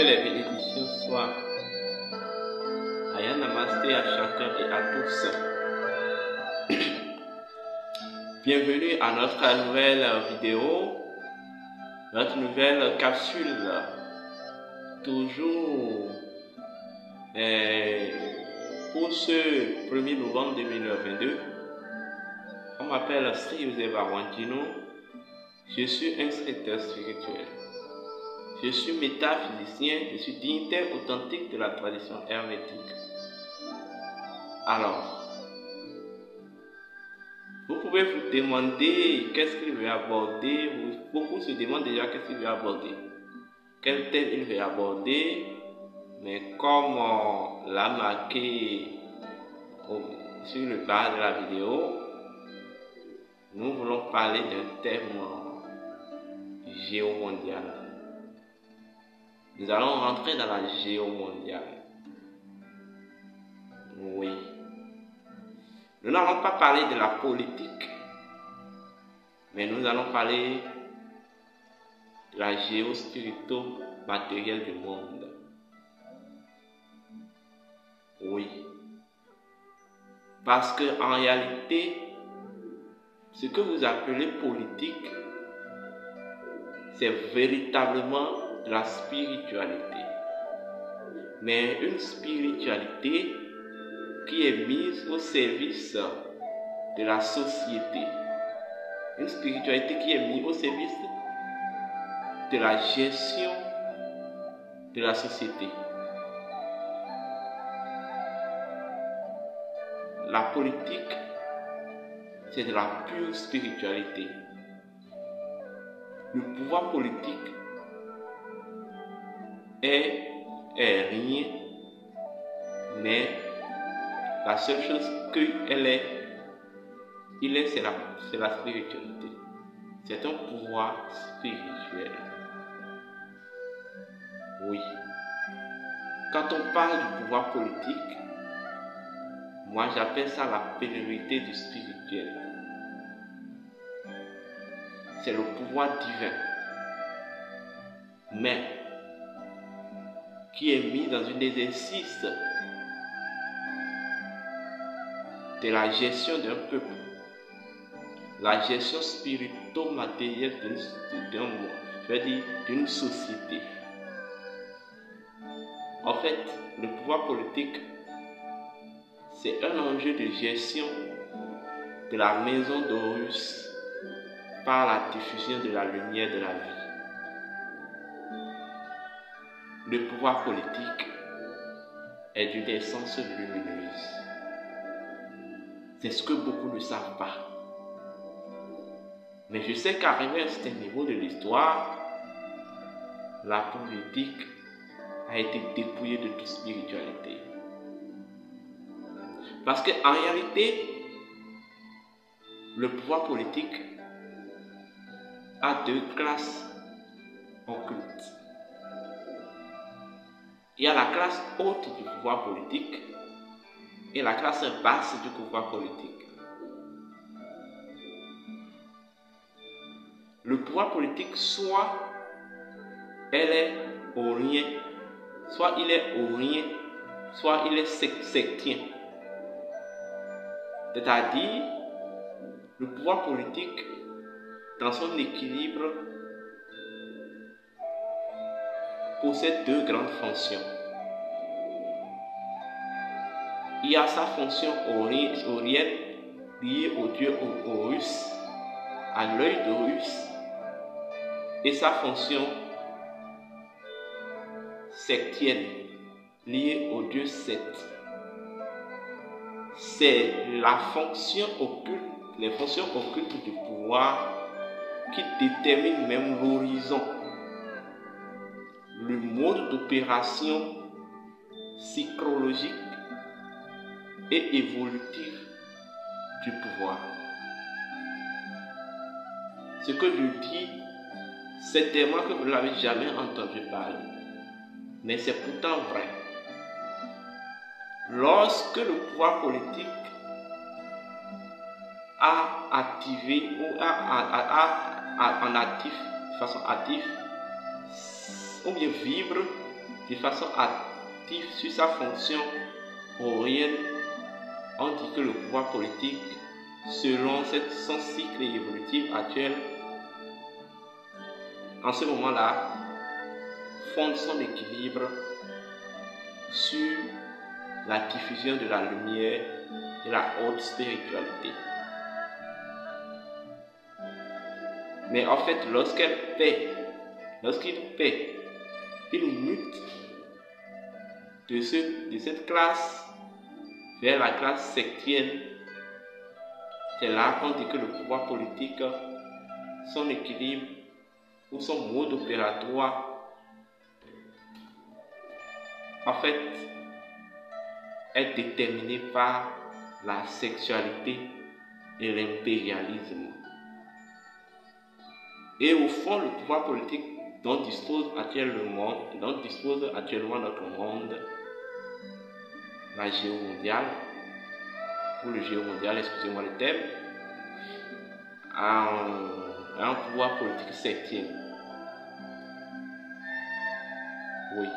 les bénédictions soient à Yann Namasté, à chacun et à tous. Bienvenue à notre nouvelle vidéo, notre nouvelle capsule. Toujours pour ce 1er novembre 2022. On m'appelle Sri Joseph Awantino. Je suis instructeur spirituel. Je suis métaphysicien, je suis dignitaire authentique de la tradition hermétique. Alors, vous pouvez vous demander qu'est-ce qu'il veut aborder. Beaucoup se demandent déjà qu'est-ce qu'il veut aborder. Quel thème il veut aborder. Mais comme on l'a marqué sur le bas de la vidéo, nous voulons parler d'un thème géomondial. Nous allons rentrer dans la géomondiale. Oui. Nous n'allons pas parler de la politique, mais nous allons parler de la géospirito-matérielle du monde. Oui. Parce que en réalité, ce que vous appelez politique, c'est véritablement de la spiritualité. Mais une spiritualité qui est mise au service de la société. Une spiritualité qui est mise au service de la gestion de la société. La politique, c'est de la pure spiritualité. Le pouvoir politique est rien, mais la seule chose qu'il est, c'est la spiritualité. C'est un pouvoir spirituel. Oui. Quand on parle du pouvoir politique, moi j'appelle ça la pénalité du spirituel. C'est le pouvoir divin, mais qui est mis dans une exercice de la gestion d'un peuple, la gestion spirito-matérielle d'un monde, je veux dire d'une société. En fait, le pouvoir politique, c'est un enjeu de gestion de la maison d'Horus par la diffusion de la lumière de la vie. Le pouvoir politique est d'une essence lumineuse. C'est ce que beaucoup ne savent pas. Mais je sais qu'arrivé à ce niveau de l'histoire, la politique a été dépouillée de toute spiritualité. Parce qu'en réalité, le pouvoir politique a deux classes occultes. Il y a la classe haute du pouvoir politique et la classe basse du pouvoir politique. Le pouvoir politique, soit elle est au rien, soit il est au rien, soit il est sectien. C'est-à-dire, le pouvoir politique, dans son équilibre, possède deux grandes fonctions. Il y a sa fonction aurienne liée au dieu Horus, à l'œil d'Horus, et sa fonction sectienne liée au dieu Seth. C'est la fonction occulte, les fonctions occultes du pouvoir qui déterminent même l'horizon, le mode d'opération psychologique et évolutif du pouvoir. Ce que je dis, certainement que vous ne l'avez jamais entendu parler, mais c'est pourtant vrai. Lorsque le pouvoir politique a activé ou a en actif, de façon active, ou bien vibre de façon active sur sa fonction orienne, on dit que le pouvoir politique, selon son cycle évolutif actuel, en ce moment-là, fonde son équilibre sur la diffusion de la lumière et la haute spiritualité. Mais en fait, lorsqu'il paie, il mute de cette classe vers la classe sectienne. C'est là qu'on dit que le pouvoir politique, son équilibre ou son mode opératoire, en fait, est déterminé par la sexualité et l'impérialisme. Et au fond, le pouvoir politique dont dispose actuellement notre monde, la géomondiale, ou le géomondial, excusez-moi le terme, a un pouvoir politique septième. Oui,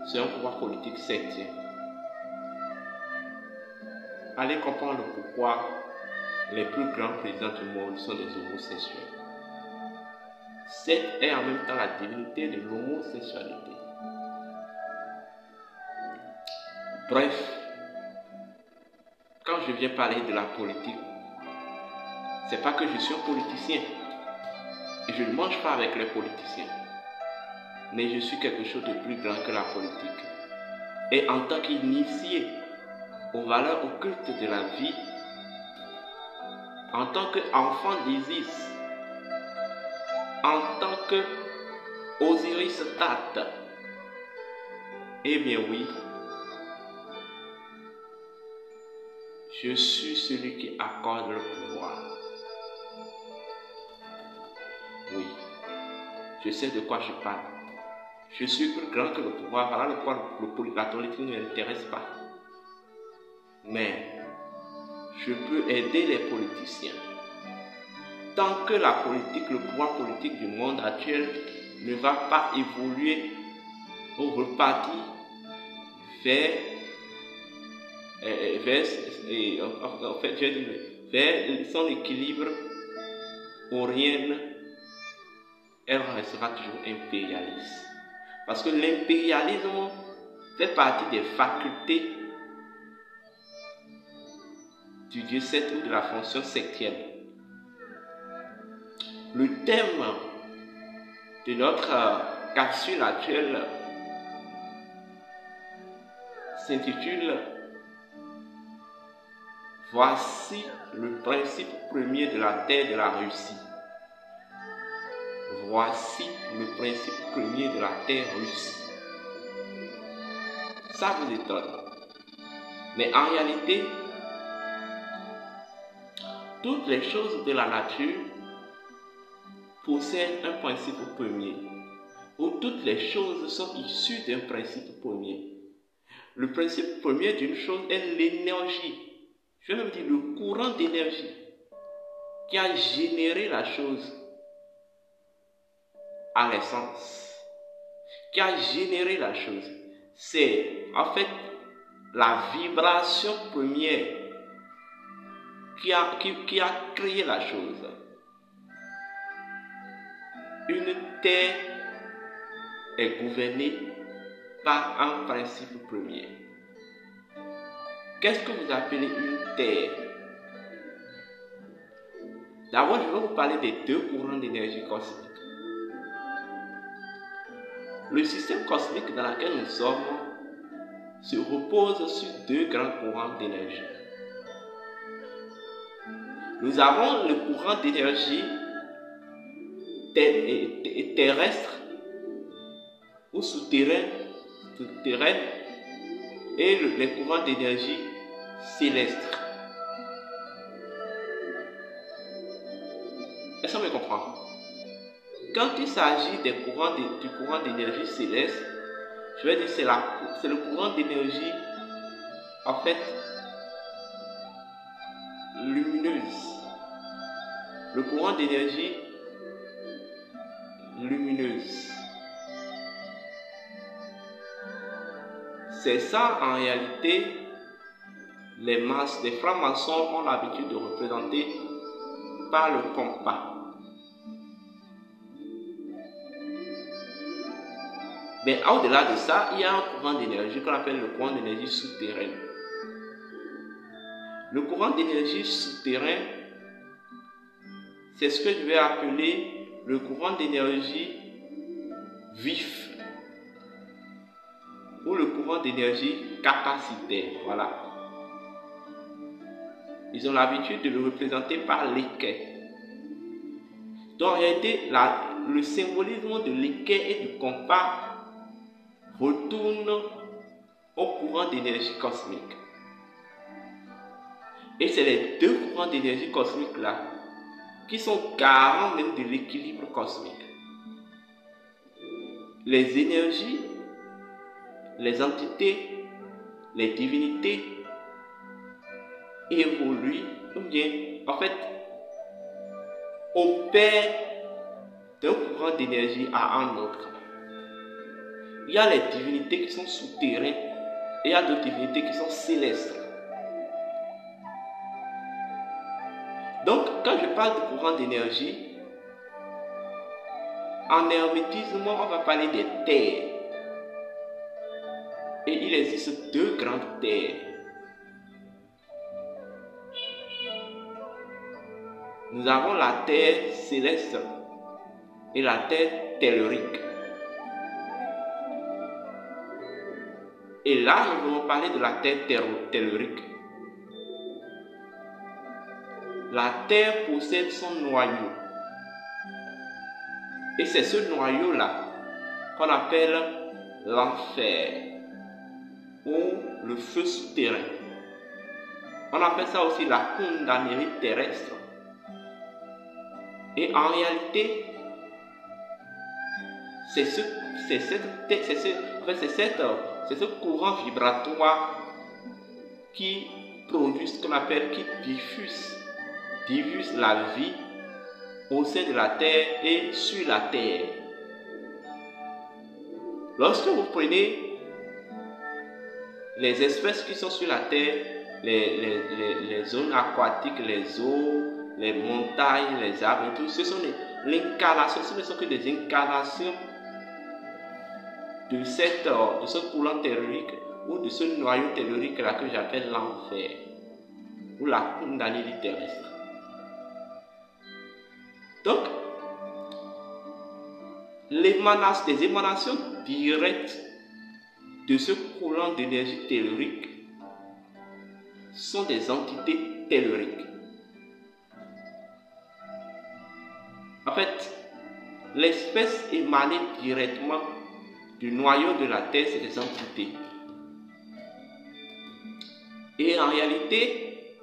c'est un pouvoir politique septième. Allez comprendre pourquoi les plus grands présidents du monde sont des homosexuels. 7 est en même temps la divinité de l'homosexualité. Bref, quand je viens parler de la politique, c'est pas que je suis un politicien et je ne mange pas avec les politiciens, mais je suis quelque chose de plus grand que la politique. Et en tant qu'initié aux valeurs occultes de la vie, en tant qu'enfant d'Isis, en tant que Osiris Tat, eh bien oui, je suis celui qui accorde le pouvoir. Oui, je sais de quoi je parle. Je suis plus grand que le pouvoir, voilà pourquoi la politique ne m'intéresse pas. Mais je peux aider les politiciens. Tant que la politique, le pouvoir politique du monde actuel ne va pas évoluer ou repartir vers son équilibre oriental, elle restera toujours impérialiste. Parce que l'impérialisme fait partie des facultés du Dieu 7 ou de la fonction septième. Le thème de notre capsule actuelle s'intitule « Voici le principe premier de la terre de la Russie ». Voici le principe premier de la terre russe. Ça vous étonne. Mais en réalité, toutes les choses de la nature possèdent un principe premier, où toutes les choses sont issues d'un principe premier. Le principe premier d'une chose est l'énergie. Je vais même dire le courant d'énergie qui a généré la chose à l'essence, qui a généré la chose. C'est en fait la vibration première qui a créé la chose. Une terre est gouvernée par un principe premier. Qu'est-ce que vous appelez une terre? D'abord, je vais vous parler des deux courants d'énergie cosmique. Le système cosmique dans lequel nous sommes se repose sur deux grands courants d'énergie. Nous avons le courant d'énergie terrestre ou souterraine et les courants d'énergie célestes. Est-ce qu'on me comprend? Quand il s'agit du courant d'énergie céleste, je vais dire c'est le courant d'énergie en fait lumineuse. Le courant d'énergie lumineuse. c'est ça en réalité les francs-maçons ont l'habitude de représenter par le compas. Mais au-delà de ça, il y a un courant d'énergie qu'on appelle le courant d'énergie souterrain. Le courant d'énergie souterrain, c'est ce que je vais appeler le courant d'énergie vif ou le courant d'énergie capacitaire. Voilà. Ils ont l'habitude de le représenter par l'équerre. Donc en réalité, le symbolisme de l'équerre et du compas retourne au courant d'énergie cosmique. Et c'est les deux courants d'énergie cosmique là qui sont garants même de l'équilibre cosmique. Les énergies, les entités, les divinités évoluent, ou bien en fait opèrent d'un courant d'énergie à un autre. Il y a les divinités qui sont souterraines et il y a d'autres divinités qui sont célestes. Donc, quand je parle de courant d'énergie, en hermétisme, on va parler des terres. Et il existe deux grandes terres. Nous avons la terre céleste et la terre tellurique. Et là, nous allons parler de la terre tellurique. La terre possède son noyau. Et c'est ce noyau-là qu'on appelle l'enfer ou le feu souterrain. On appelle ça aussi la kundanérie terrestre. Et en réalité, c'est ce courant vibratoire qui produit ce qu'on appelle, qui diffuse la vie au sein de la terre et sur la terre. Lorsque vous prenez les espèces qui sont sur la terre, les zones aquatiques, les eaux, les montagnes, les arbres et tout, ce sont l'incarnation, ce ne sont que des incarnations de ce courant tellurique ou de ce noyau tellurique là que j'appelle l'enfer ou la kundanérie terrestre. Donc, les émanations directes de ce courant d'énergie tellurique sont des entités telluriques. En fait, l'espèce émanée directement du noyau de la Terre, c'est des entités. Et en réalité,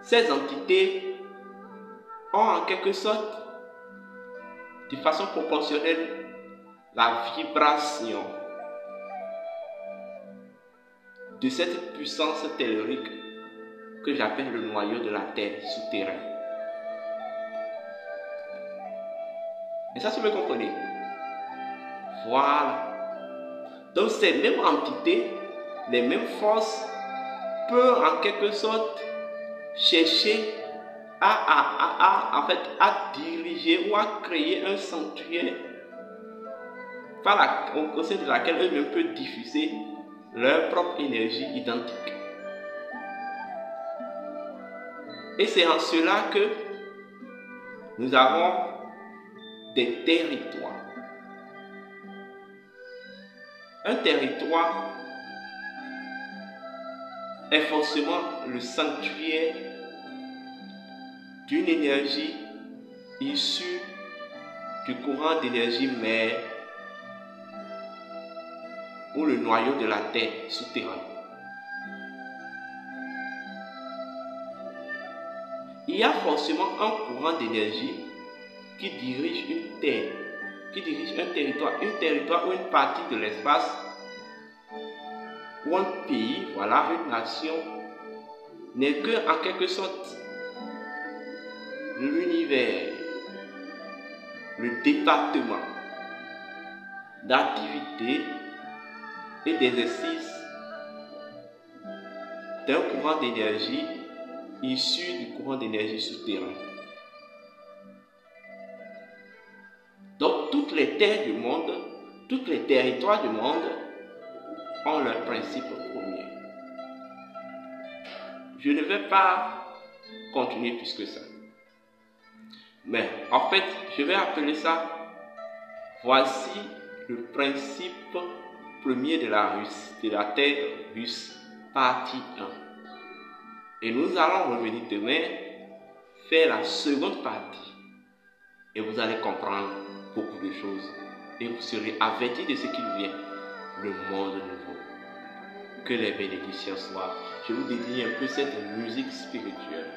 ces entités ont en quelque sorte, de façon proportionnelle, la vibration de cette puissance tellurique que j'appelle le noyau de la Terre souterrain. Et ça, si vous me comprenez. Voilà. Donc ces mêmes entités, les mêmes forces peuvent en quelque sorte chercher à diriger ou à créer un sanctuaire au sein de laquelle eux-mêmes peuvent diffuser leur propre énergie identique. Et c'est en cela que nous avons des territoires. Un territoire est forcément le sanctuaire d'une énergie issue du courant d'énergie mère ou le noyau de la terre souterraine. Il y a forcément un courant d'énergie qui dirige une terre, qui dirige un territoire ou une partie de l'espace, ou un pays, voilà, une nation, n'est que en quelque sorte l'univers, le département d'activité et d'exercice d'un courant d'énergie issu du courant d'énergie souterrain. Donc toutes les terres du monde, tous les territoires du monde ont leur principe premier. Je ne vais pas continuer plus que ça. Mais en fait, je vais appeler ça, voici le principe premier de la terre russe, partie 1. Et nous allons revenir demain faire la seconde partie. Et vous allez comprendre beaucoup de choses. Et vous serez avertis de ce qu'il vient, le monde nouveau. Que les bénédictions soient. Je vous dédie un peu cette musique spirituelle.